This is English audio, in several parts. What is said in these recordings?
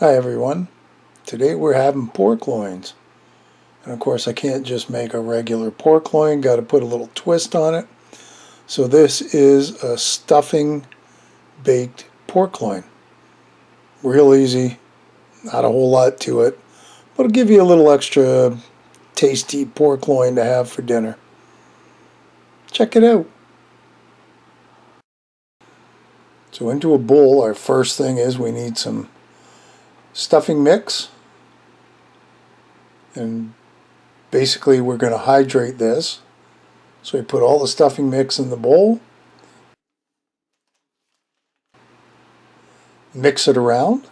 Hi everyone. Today we're having pork loins. And of course I can't just make a regular pork loin, got to put a little twist on it. So this is a stuffing baked pork loin. Real easy, not a whole lot to it, but it'll give you a little extra tasty pork loin to have for dinner. Check it out. So into a bowl, our first thing is we need some stuffing mix, and basically we're going to hydrate this. So we put all the stuffing mix in the bowl, mix it around,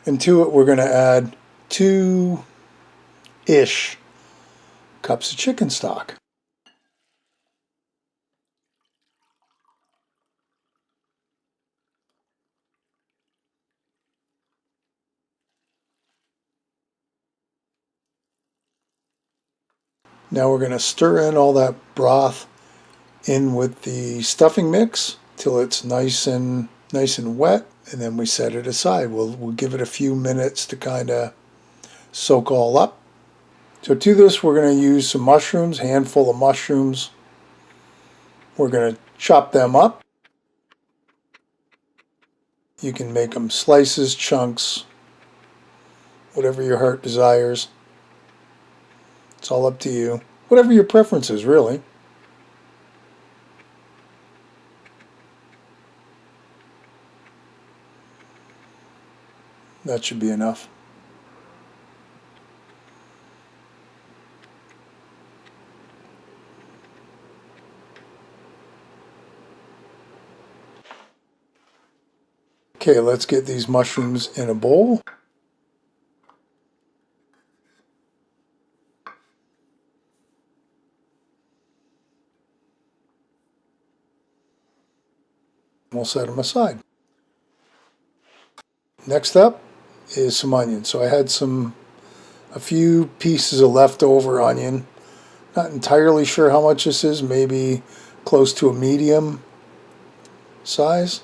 and to it we're going to add 2-ish cups of chicken stock. Now we're going to stir in all that broth in with the stuffing mix till it's nice and wet, and then we set it aside. We'll give it a few minutes to kind of soak all up. So to this we're going to use some mushrooms, handful of mushrooms. We're going to chop them up. You can make them slices, chunks, whatever your heart desires. It's all up to you. Whatever your preference is, really. That should be enough. Okay, let's get these mushrooms in a bowl. We'll set them aside. Next up is some onions. So I had a few pieces of leftover onion. Not entirely sure how much this is, maybe close to a medium size.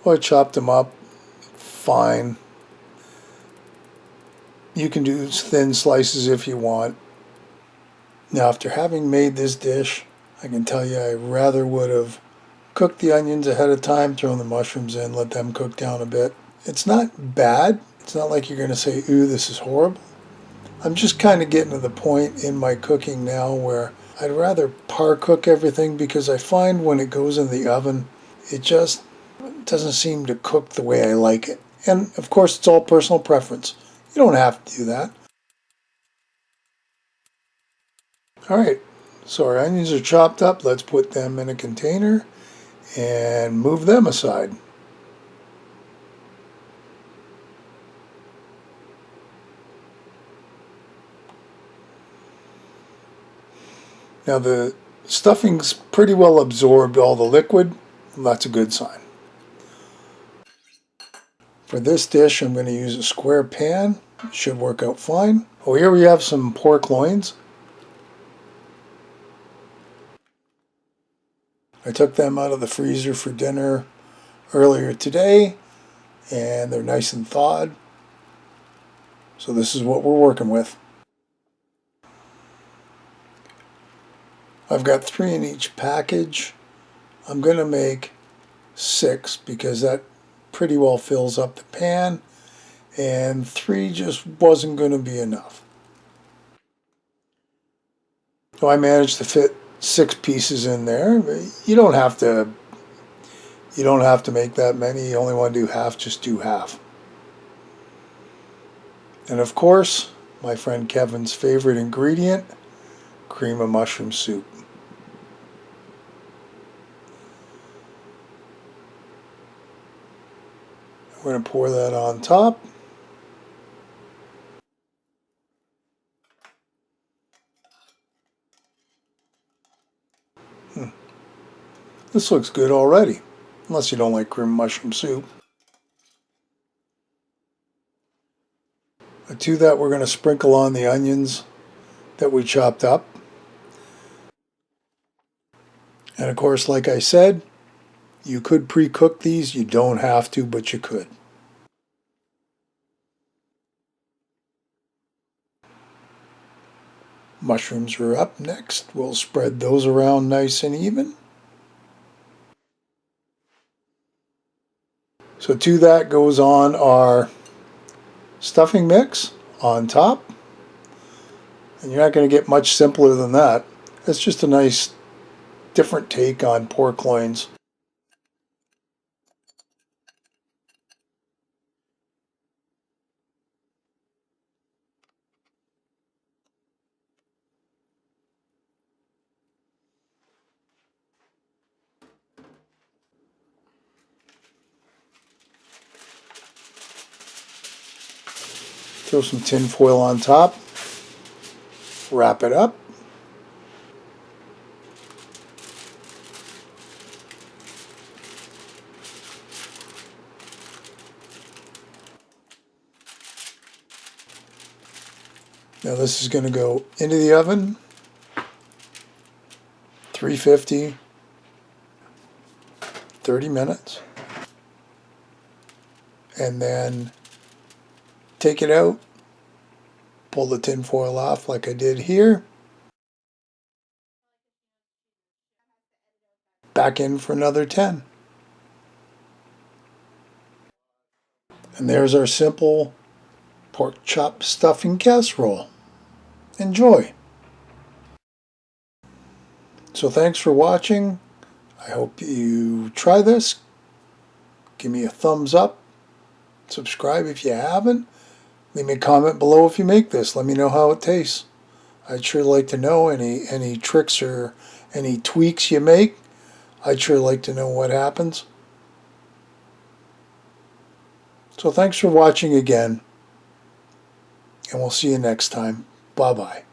Well, I chopped them up fine. You can do thin slices if you want. Now, after having made this dish, I can tell you I rather would have cooked the onions ahead of time, thrown the mushrooms in, let them cook down a bit. It's not bad. It's not like you're going to say, ooh, this is horrible. I'm just kind of getting to the point in my cooking now where I'd rather par cook everything, because I find when it goes in the oven, it just doesn't seem to cook the way I like it. And of course, it's all personal preference. You don't have to do that. All right, so our onions are chopped up. Let's put them in a container and move them aside. Now the stuffing's pretty well absorbed all the liquid. That's a good sign. For this dish, I'm going to use a square pan. It should work out fine. Oh, here we have some pork loins. I took them out of the freezer for dinner earlier today, and they're nice and thawed. So this is what we're working with. I've got 3 in each package. I'm going to make 6 because that pretty well fills up the pan, and 3 just wasn't going to be enough. So I managed to fit 6 pieces in there. You don't have to make that many. You only want to do half, just do half. And of course, my friend Kevin's favorite ingredient, cream of mushroom soup. We're going to pour that on top. This looks good already, unless you don't like cream of mushroom soup. To that, we're going to sprinkle on the onions that we chopped up. And of course, like I said, you could pre-cook these. You don't have to, but you could. Mushrooms are up next. We'll spread those around nice and even. So to that goes on our stuffing mix on top. And you're not going to get much simpler than that. It's just a nice different take on pork loins. Throw some tin foil on top. Wrap it up. Now this is going to go into the oven, 350, 30 minutes. And then take it out, pull the tin foil off like I did here. Back in for another 10. And there's our simple pork chop stuffing casserole. Enjoy. So thanks for watching. I hope you try this. Give me a thumbs up. Subscribe if you haven't. Leave me a comment below if you make this. Let me know how it tastes. I'd sure like to know any tricks or any tweaks you make. I'd sure like to know what happens. So thanks for watching again, and we'll see you next time. Bye-bye.